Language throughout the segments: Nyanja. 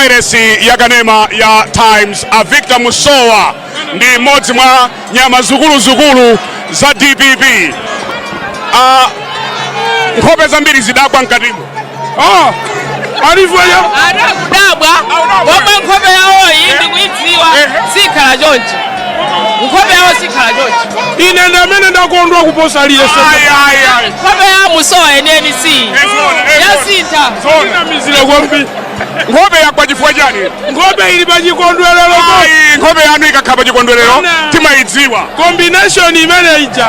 Vairesi ya kanema ya Times a Victor Musowa ndi mmodzi mwa nyama zukulu za DPP. Nkhope zambiri zidagwa mkatimo. Alivyo kudabwa bomba nkhope yawo ndikuidziwa sikhala chonchi. Nkhope yawo sikhala chonchi. Ine ndamene ndakondwa kuposa aliyense. Nkhope ya Musowa NNC yasintha mizile kwambiri. Nkhope yakwa chifukwa chani? Nkhope ili pa chikondwerero. Nkhope yanu ikakhala pa chikondwerero timayidziwa. Combination imene ija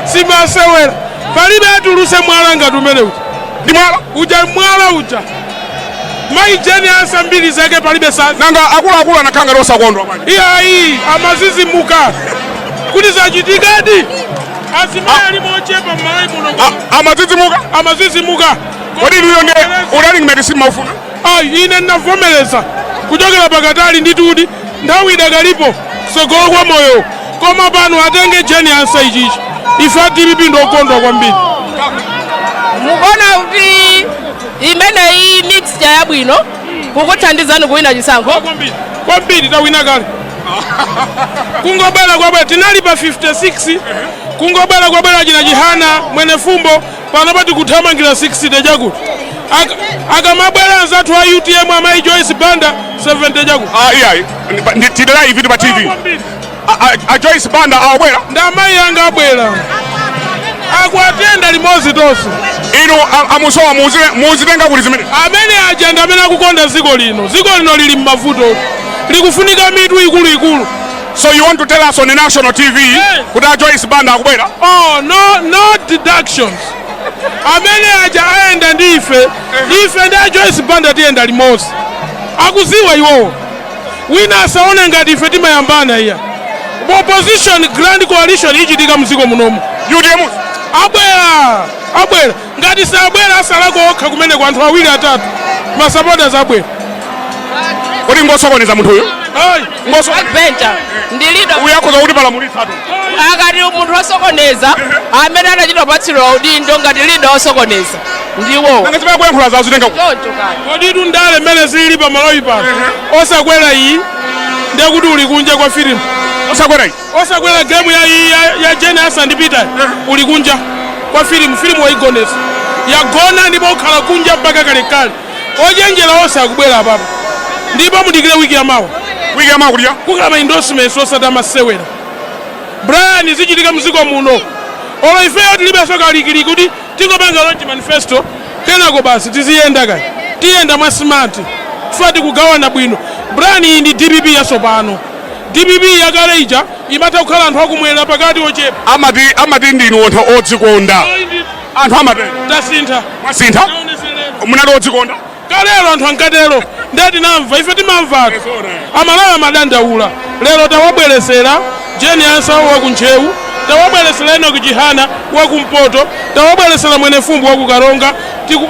simasewera. Palibe atuluse mwala ngati umene uja. Ndi mwala? Uja mwala uja. Maijeni Ansah mbili zake palibe sana. Nanga akulu anakanga losakondwa bwana. Iya amazizimuka. Kuti zachitikadi. Azimaya limochepa mmalayi muno. Amazizimuka. Kodi luyonge running medicine maufuna? Ine ndavomereza kuchokera pakatali nditudi nthawi idakalipo kusogolo kwa moyo koma pano atenge jeni Ansah ichichi ife DPP ndokondwa kwambiri. Mukona kuti imene iyi mixture yabwino kukuthandizani kuwina chisankho kwambiri tawina kale. Kungobwera kwabwera tinali pa 56 kungobwera kwabwera china chihana mwene fumbo pano pati kuthamangira 60 chakuti akamabwera anzathu a UTM amayi Joyce Banda 70 chakuti. Iya tidala ivi pa TV. Joyce Banda awabwera ndamayi anga abwera akwatenda limodzi tonse. Ino Musowa muzitenga kuti zimene amene aja ndamene akukonda dziko lino lili m'mavuto likufunika mitu ikulu. So you want to tell us on the national TV kuti Joyce Banda akubwera? No deductions. Amene aja aenda ndi ife ndi Joyce Banda tiyenda limodzi akuziwa iwowo wina asaone ngati ife timayambana iya. Opposition grand coalition ichitika mdziko munomu UTM abwera ngati sabwera asalako okha kumene kwa anthu awiri atatu masupporters abwera. Kodi ngosokoneza munthu uyu? Backbencher ndilido uyakhoza kuti palamulitsatu akati munthu osokoneza amene anachita patsiro udindo ngati lido osokoneza ndiwo nanga chimene kuyankhula zawo zitenga kodi tundale mmene zili pa maloyi pano osakwera iyi ndiye kuti uli kunja kwa filimu. Osakwera game ya jeni Ansah ndi Peter uli kunja kwa filimu waigonesa yagona ndipo ukhala kunja mpaka kalekale ochenjera onse akubwera apapo ndipo mudikire wiki ya mawa kulya kukhala ma endorsements osati amasewera. Brian zichitika mdziko muno olo ifeyo tilibenso kalikiliki kuti tingopanga launch manifesto kenako basi tiziyenda kaya tiyenda mwa smart fati kugawana bwino. Brian iyi ndi DPP yatsopano. DPP yakale ija imata kukhala anthu akumwera pakati ochepa amati ndinu anthu odzikonda. Anthu amati tasintha mwasintha munali odzikonda kalero anthu ankatero ndati namva ife timamvatu amalawi amadandaula lero tawabweresera jeni Ansah wakuntchewu tawabweresera eno kuchihana wakumpoto tawabweresera mwene fumbo wakukaronga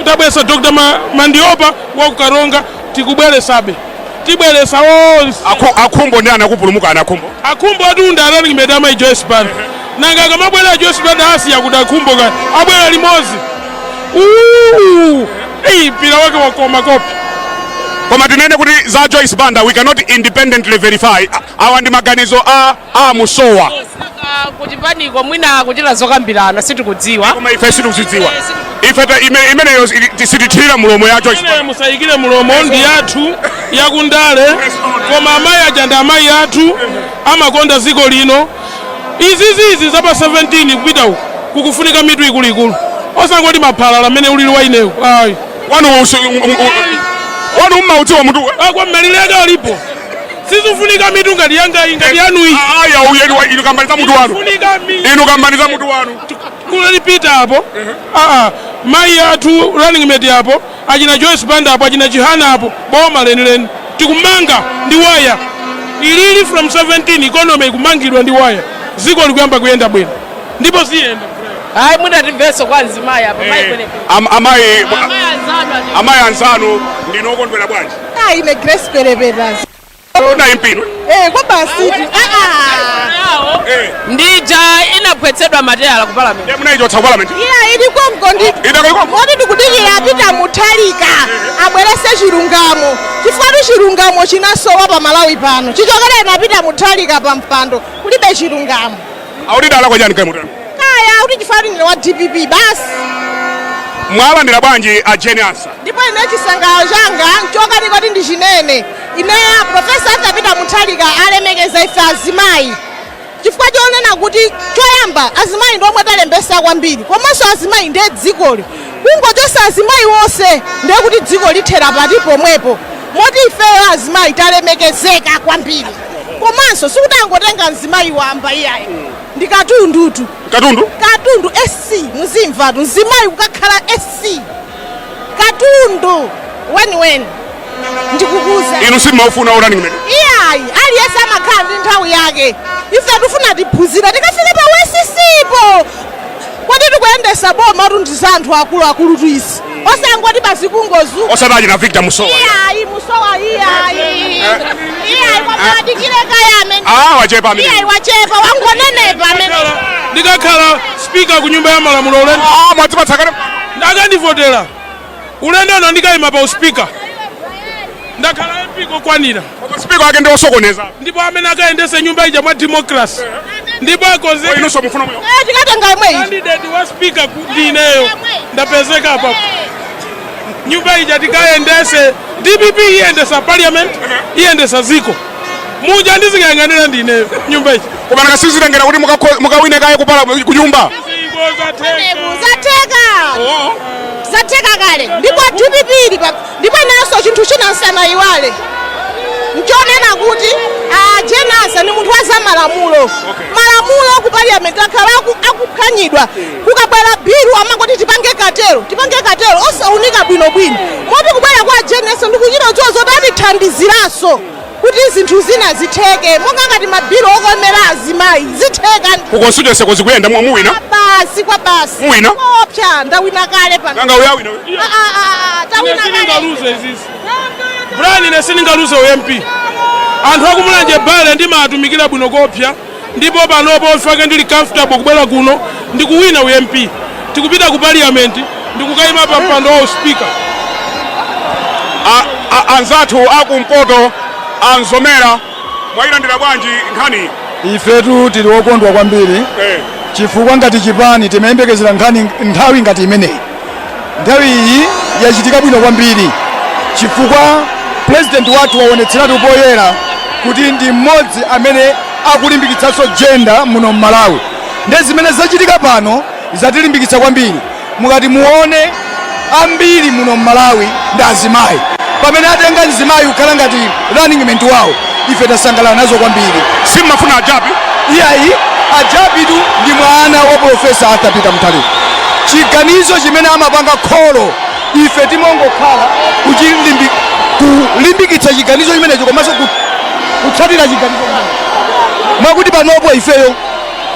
tabweresa Dr. Mandiopa wakukaronga tikubweresabe tibweresa onse. Akhumbo ndi anakupulumuka akhumbo atunda running mate amayi Joyce Banda nanga akamabwera Joyce Banda asiya kuti akhumbo kaya abwera limodzi pila wake wakoma kopi. Koma tinene kuti za Joyce Banda we cannot independently verify awa ndi maganizo a Musowa kuchipaniko mwina kuchita zokambirana sitikudziwa koma ife sitikuzidziwa ife imeneyo sitithira mulomo ya Joyce Banda musayikire mulomo ndi yathu yakundale koma amayi aja ndi amayi athu amakonda dziko lino. Izizi za pa 17 kupita uku kukufunika mitu ikuluikulu osangoti maphalala amene ulili wa inewu wanu mmaudziwa mutu kwa mmalileka alipo sizifunika mitu ngati yangayi ngati yanuyi inu kambaniza mutu wanu kulipita apo mayi athu running mate apo achina Joyce Banda apo achina chihana apo boma lenileni tikumanga ndi waya ilili from 17 economy kumangidwa ndi waya ziko likuyamba kuyenda bwino ndipo ziyenda mwina timveso kwa nzimayi apo amayi Ansah ndinokondwera bwanji ine Grace Pereperas na impino kwa basi ndija inapwetsedwa mateyala ku parliament munayichotsa ku parliament iliko moti tikudikira apita Mutharika abwerese Chilungamo chifukwa Chilungamo chinasowa pa Malawi pano chichokere napita Mutharika pa mpando kulibe Chilungamo audidala kwa jani kaimutano kaya kuti chifanire wa DPP basi mwalandira bwanji a Ansah ndipo ine chisangalalo changa nchokani kuti ndi chinene ine Profesa Apita Mutharika alemekeza ife azimayi chifukwa chonena kuti choyamba azimayi ndomwe talembesa kwambiri komanso azimayi ndiye dzikoli kungochosa azimayi wonse ndiye kuti dziko lithera pati pomwepo moti ifeyo azimayi talemekezeka kwambiri komanso sikutangotenga mzimayi wamba iyayi ndi katundutu katundu SC muzimvatu mzimayi kukakhala SC katundu weni ndikukuza inu simaufuna running mate iyayi aliyese amakhala ndi nthawi yake ife tifuna tiphunzira tikafike pa wesisipo kuti tikuyendesa boma kuti ndi anthu akuluakulu tuisi osangoti basi kungozu osadaji na Victor Musowa iyayi Musowa iyayi kwamadikile kaya amene wachepa amene iyayi wachepa wangonenepa amene ndikakhala speaker ku nyumba ya malamulo ulendo mwatipatsakana ndakandivotera ulendo ano ndikayima pa uspika ndakhala MP kokwanira speaker wake ndio sokoneza ndipo amene akayendese nyumba ija mwa democracy ndipo akonzeka inu somufuna mwe tikatenga imwe candidate wa speaker ndineyo ndapezeka apapo nyumba ija tikayendese DPP iyendesa parliament iyendesa ziko muja ndizikayang'anira ndineyo nyumba ija koma nakasizitengera kuti mukawine kaye kupala ku nyumba zateka kale ndipo DPP ndipo inenso chinthu chinansana iwale nchonena kuti Ansah ni munthu wa zamalamulo malamulo ku parliament akhala akuphwanyidwa kukabwera bilu amangoti tipange katero osaunika bwinobwino moti kubwera kwa Ansah ndikuchita zozo tatithandiziranso kuti zinthu zina zitheke monga ngati mabilu okomera azimayi zitheka kukonstituency kozikuyenda muwina basi kwa basi muwina opsa ndawina kale pano nanga uyawina tawina kale Brian ine siningaluze UMP anthu Wakumulanje bale ndimatumikira bwino kopya ndipo panopo mfake ndili comfortable kubwera kuno ndikuwina UMP tikupita ku parliament ndikukayima pa mpando wa speaker anzathu akumpoto anzomera mwayilandira bwanji nkhani ifetu tili wokondwa kwambiri chifukwa ngati Chipani timayembekezera nkhani nthawi ngati imeneyi nthawi iyi yachitika bwino kwambiri chifukwa president wathu waonetseratu poyera kuti ndi mmodzi amene akulimbikitsanso gender muno m'Malawi ndi zimene zachitika pano zatilimbikitsa kwambiri mukati muone ambiri muno m'Malawi ndi azimayi pamene atenga mzimayi kukhala ngati running mate wawo ife tasangalala nazo kwambiri simmafuna ajabi iyayi ajabitu ndi mwana wa Profesa Apita Mutharika chiganizo chimene amapanga kholo ife timongokhala kulimbikitsa chiganizo chimenecho komanso kutsatira chiganizo mwakuti panopo ifeyo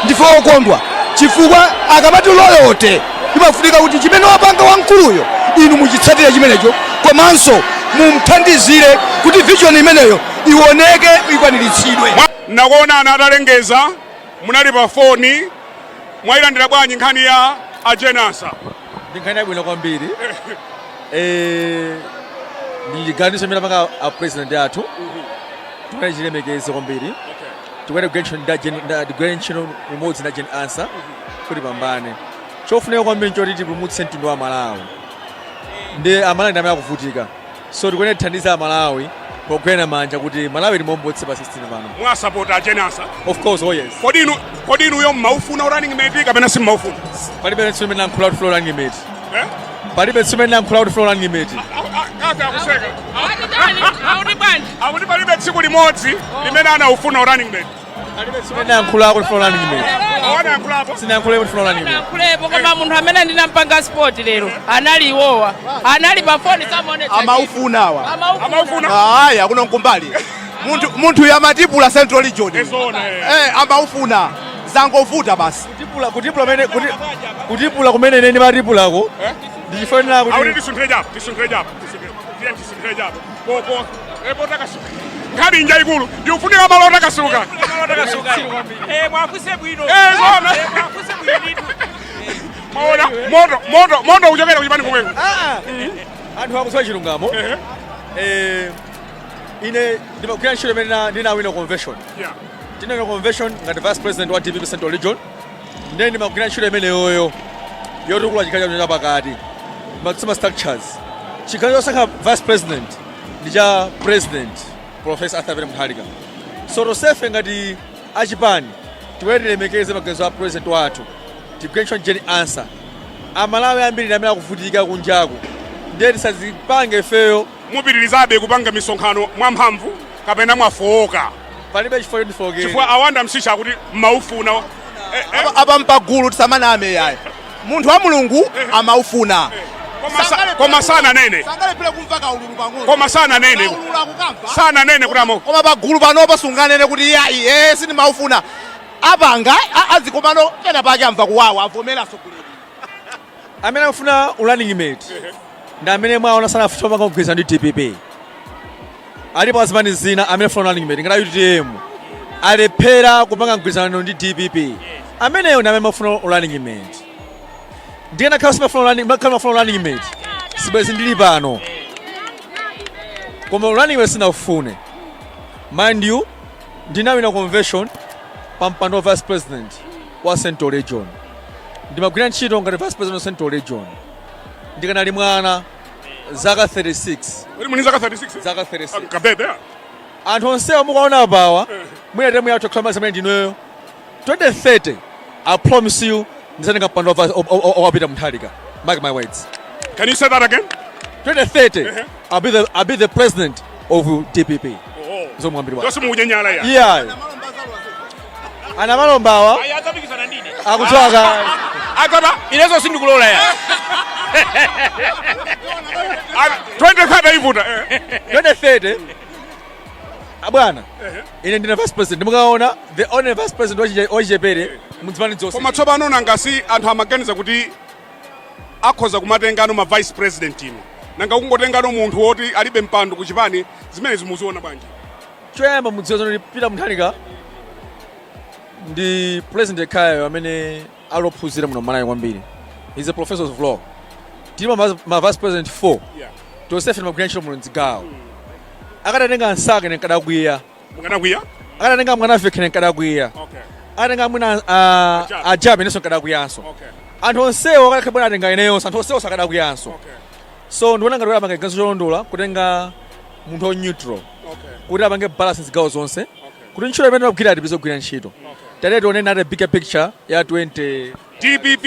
ndife okondwa chifukwa akamati loyote imafunika kuti chimene wapanga wamkuluyo inu muchitsatira chimenecho komanso mumthandizire kuti vision imeneyo ioneke ikwaniritsidwe nakuona ana atalengeza munali pa foni mwayilandira bwanji nkhani ya Ansah ndi nkhani yabwino kwambiri ndi chiganizo chimene apanga a president athu timene chilemekeze kwambiri tikwene kugrantion imodzi na Ansah kuti pambane chofunika kwambiri nchoti tipulumutse mtundu wa Malawi ndi Amalawi ndi amene akuvutika so tikwene tithandiza Amalawi pogwena manja kuti Malawi limombotse pa 16 pano mwasapota Ansah of course yes kodi inuyo mmaufuna running mate kapena simmaufuna palibe tsumene nankhula kuti running mate palibe tsumene nankhula kuti running mate akuseka akuti palibe tsiku limodzi limene anaufuna running mate palibe tsumene nankhula kuti running mate sinankhulepo koma munthu amene ndinampanga sport lero anali iwowa anali pa foni samuonetsa amaufunawa aya kuno mkumbali munthu yamatipula central region amaufuna zangovuta basi kutipula kumene neni matipulako ndichifanira kuti akuti tisunthire japo nkhani nja ikulu ndikufunika malonda kasuka mwafuse bwino mwafuse bwino moto uchokera kuchipani kumweko anthu akusowa Chilungamo ine ndimakugwira ntchito imene ndinawina convention ndinawina convention ngati vice president wa DPP Central Region ndiye ndimakugwira ntchito imeneyoyo yotukula chikhalidwe cha pakati ndimatsima structures chikhalidwe chosankha vice president ndi cha president Professor Ansah Mutharika so tosefe ngati achipani tiwerelemekeze maganizo a president wathu tigwire ntchito jeni Ansah amalawi ambiri amene akuvutika kunjaku ndiye tisazipange feyo mupitirizabe kupanga misonkhano mwamphamvu kapena mwafowoka palibe chifukwa awanda msisha akuti maufuna apa mpagulu tisamaname yayi munthu wa mulungu amaufuna koma sana nene koma sana nene sana nene kuti koma pagulu pano pasunganene kuti yayi sindimaufuna apanga azikomano kena pake amva kuwawa avomera sokuleni amene akufuna running mate ndi amene mwaona sana afuna kugwirizana ndi DPP alipo azimani zina amene afuna running mate ngati UTM alephera kupanga mgwirizano ndi DPP ameneyo ndi amene afuna running mate ndiyena khala simafuna running mate sibwezi ndili pano koma running mate sinafune mind you ndinawina convention pa mpando wa vice president wa Central Region ndimagwira ntchito ngati vice president wa Central Region ndikanali mwana zaka 36 uri muni zaka 36 zaka 36 kabebe anthu onsewa mukaona pawa mwina temu yathu kukhala mazimene ndinoyo 2030 I promise you ndizatenga mpando wapita Mutharika mark my words. Can you say that again? 2030 I'll be the president of DPP zomwambiri Josi mujenyala ya yeah ana malombawa akuchoka akaba inezo sindikulola ya 2030 ivuta 2030 abwana ine ndine vice president mukaona the only vice president wachipere mudzimani dzonse koma tsopano nangasi anthu amaganiza kuti akhoza kumatengano ma vice president ino nanga kungotengano munthu woti alibe mpando kuchipani zimene zimuziona bwanji choyamba mudziwa zoti Peter Mutharika ndi president khayo amene alophunzira muno malawi kwambiri he's a professor of law tili ma vice president 4 tosefe magwira ntchito muno mdzigawo akadatenga Ansah nkadakwiya akadatenga Mwanafeke nkadakwiya akatenga mwina ajabe nenso nkadakwiyanso anthu onsewo akakhabwera atenga ineyonso anthu onsewo sakadakwiyanso so ndiona ngati apange ganso cholondola kutenga munthu neutral kuti apange balance zigawo zonse kuti ntchito imene akugwira tipizogwira ntchito tate tione nati bigger picture ya 20 DPP.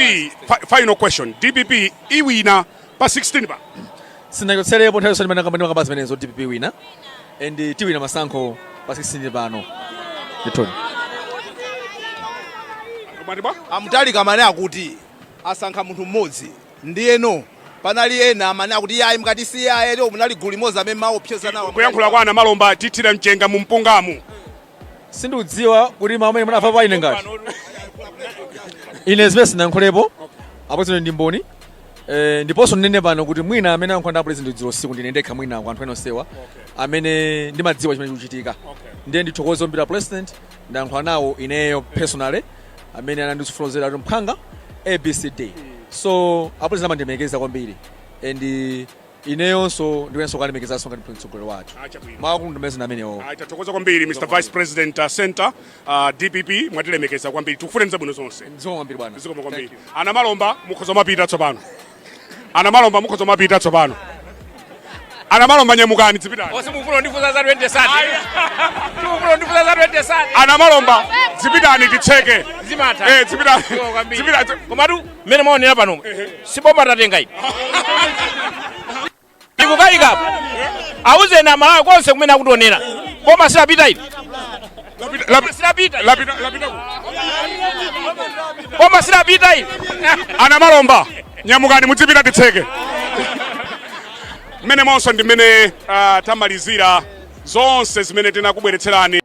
Final question, DPP iwina pa 16 pa sinachotserepo nthawi yonse ndimakabazi zimenezo DPP wina and tiwina masankho pa 16 pano ndithoni Mutharika amene akuti asankha munthu mmodzi ndiyeno panali ena amene akuti yayi mkati siyaye lero munali gulu limodzi amene maopseza nawo kuyankhula kwa ana malomba tithira mchenga mu mpungamu sindiudziwa kuti mawu amene munafa pa ine ngati ine zimene sinayankhulepo apo zino ndi mboni ndiponso ndinene pano kuti mwina amene ayankhula president dziro siku ndine ndekha mwina anthu ena onsewa amene ndimadziwa chimene chikuchitika ndiye ndithokoze ombira president ndayankhula nawo ineyo personally amene anandisufulozera kuti mphanga ABCD so apresident amandimekeza kwambiri and ineyonso ndiwenso kalemekeza ngati mtsogoleri wathu mawu ndimezina amenewo tathokoza kwambiri Mr Vice President Center DPP mwatilemekeza kwambiri tikufune nzabwino zonse nzoma kwambiri bwana zikomo kwambiri ana malomba mukhoza mapita tsopano ana malomba mukhoza mapita tsopano ana malomba nyamukani dzipitani osimufuna ndifuza za 20 sati tumufuna ndifuza za 20 sati ana malomba dzipitani titseke zimata dzipitani komatu mmene maonera pano sibomba tatenga ine ndikukayika auze na malawi konse kumene akutionera boma silapita ine boma silapita ine ana malomba nyamukani mudzipita titseke mmene monso ndi mmene tamalizira zonse zimene tinakubweretserani